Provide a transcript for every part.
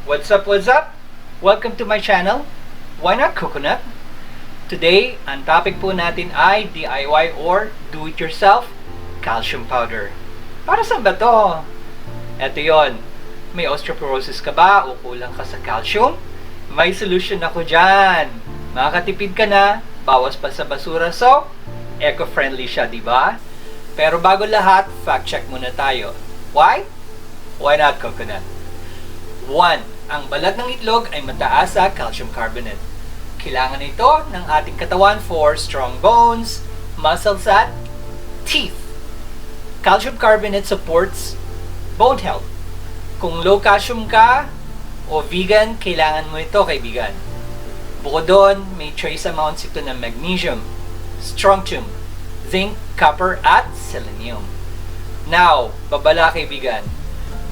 What's up, what's up? Welcome to my channel. Why not coconut? Today, ang topic po natin ay DIY or do-it-yourself calcium powder. Para saan ba to? Eto yon. May osteoporosis ka ba o kulang ka sa calcium? May solution ako dyan. Makakatipid ka na, bawas pa sa basura, so eco-friendly siya, di ba? Pero bago lahat, fact check muna tayo. Why? Why not coconut? 1. Ang balat ng itlog ay mataas sa calcium carbonate. Kailangan ito ng ating katawan for strong bones, muscles at teeth. Calcium carbonate supports bone health. Kung low calcium ka o vegan, kailangan mo ito, kaibigan. Bukod doon, may trace amounts ito ng magnesium, strontium, zinc, copper at selenium. Now, babala kaibigan.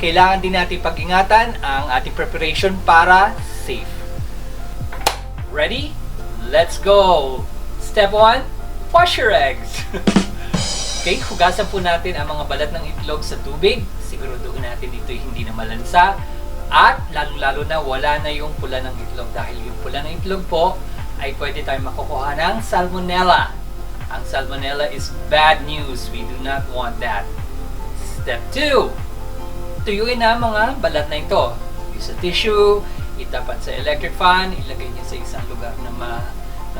Kailangan din natin pag-ingatan ang ating preparation para safe. Ready? Let's go! Step 1, wash your eggs. Okay, hugasan po natin ang mga balat ng itlog sa tubig. Siguraduhin natin ito hindi na malansa. At lalong-lalo na wala na yung pula ng itlog. Dahil yung pula ng itlog po ay pwede tayong makukuha ng salmonella. Ang salmonella is bad news. We do not want that. Step 2, tuyuin na mga balat na ito. Use a tissue, itapat sa electric fan, ilagay niya sa isang lugar na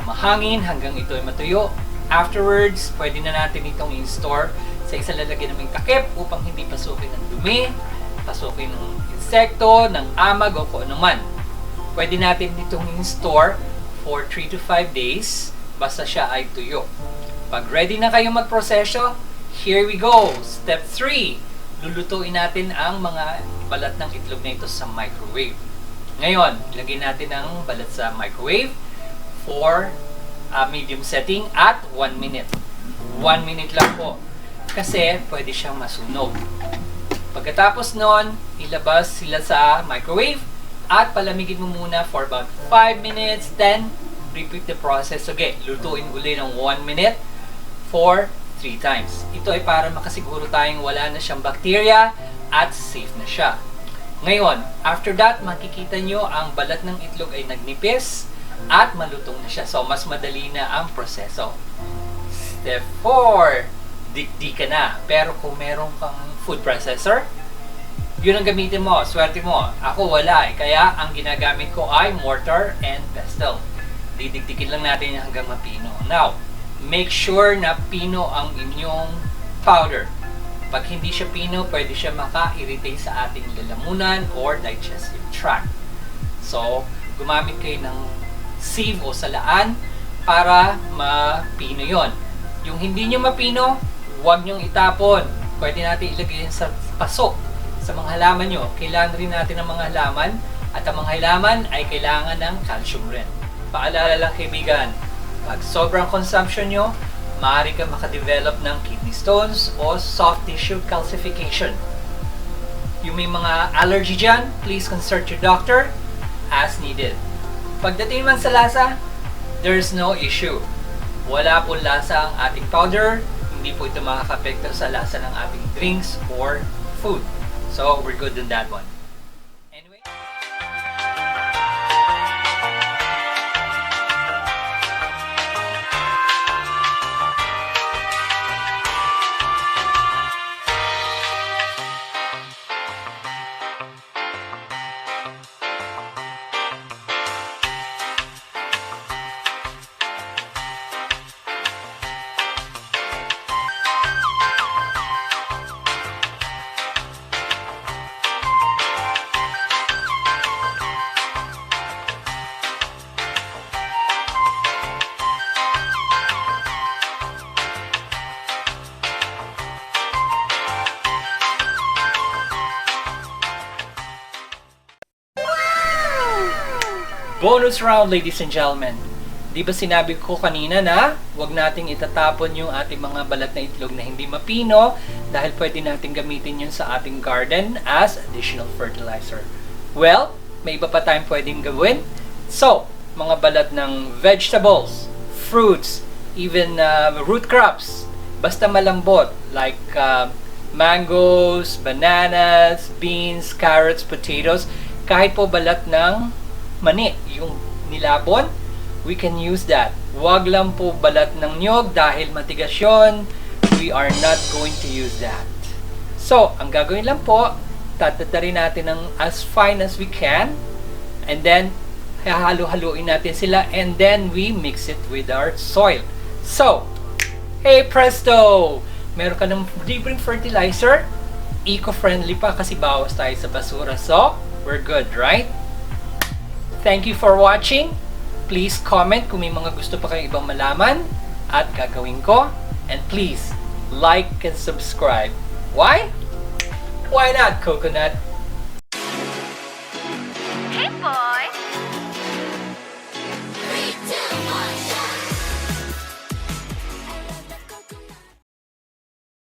mahangin hanggang ito ay matuyo. Afterwards, pwede na natin itong in-store sa isang lalagyan na may takip upang hindi pasukin ng dumi, pasukin ng insekto, ng amag o kung ano man. Pwede natin itong in-store for 3 to 5 days basta siya ay tuyo. Pag ready na kayo magproseso, here we go! Step 3, lulutuin natin ang mga balat ng itlog na ito sa microwave. Ngayon, ilagay natin ang balat sa microwave for medium setting at 1 minute. 1 minute lang po. Kasi pwede siyang masunog. Pagkatapos nun, ilabas sila sa microwave at palamigin mo muna for about 5 minutes. Then, repeat the process. Okay, lutuin uli ng 1 minute for 3 times. Ito ay para makasiguro tayong wala na siyang bacteria at safe na siya. Ngayon, after that, makikita nyo ang balat ng itlog ay nagnipis at malutong na siya. So, mas madali na ang proseso. Step 4, dikdi ka na. Pero kung meron kang food processor, yun ang gamitin mo. Swerte mo. Ako wala eh. Kaya ang ginagamit ko ay mortar and pestle. Didikdikin lang natin hanggang mapino. Now, make sure na pino ang inyong powder. Pag hindi siya pino, pwede siya maka-irritate sa ating lalamunan or digestive tract. So, gumamit kayo ng sieve o salaan para mapino yon. Yung hindi nyo mapino, huwag nyong itapon. Pwede natin ilagay yan sa paso sa mga halaman nyo. Kailangan rin natin ng mga halaman at ang mga halaman ay kailangan ng calcium rin. Paalala lang kaibigan, pag sobrang consumption nyo, maaari ka makadevelop ng kidney stones o soft tissue calcification. Yung may mga allergy dyan, please consult your doctor as needed. Pagdating man sa lasa, there's no issue. Wala pong lasa ang ating powder, hindi po ito makakapekto sa lasa ng ating drinks or food. So, we're good on that one. Anyway, bonus round, ladies and gentlemen. Di ba sinabi ko kanina na huwag nating itatapon yung ating mga balat na itlog na hindi mapino dahil pwede nating gamitin yun sa ating garden as additional fertilizer. Well, may iba pa tayong pwedeng gawin. So, mga balat ng vegetables, fruits, even root crops, basta malambot like mangoes, bananas, beans, carrots, potatoes, Kahit po balat ng mani, yung nilabon, we can use that. Huwag lang po balat ng niyog dahil matigas yun. We are not going to use that. So, ang gagawin lang po, tatatarin natin ng as fine as we can. And then, hahalo-haluin natin sila. And then, we mix it with our soil. So, hey presto! Meron ka ng libreng fertilizer. Eco-friendly pa kasi bawas tayo sa basura. So, we're good, right? Thank you for watching. Please comment kung may mga gusto pa kayong ibang malaman at gagawin ko. And please, like and subscribe. Why? Why not, Coconut?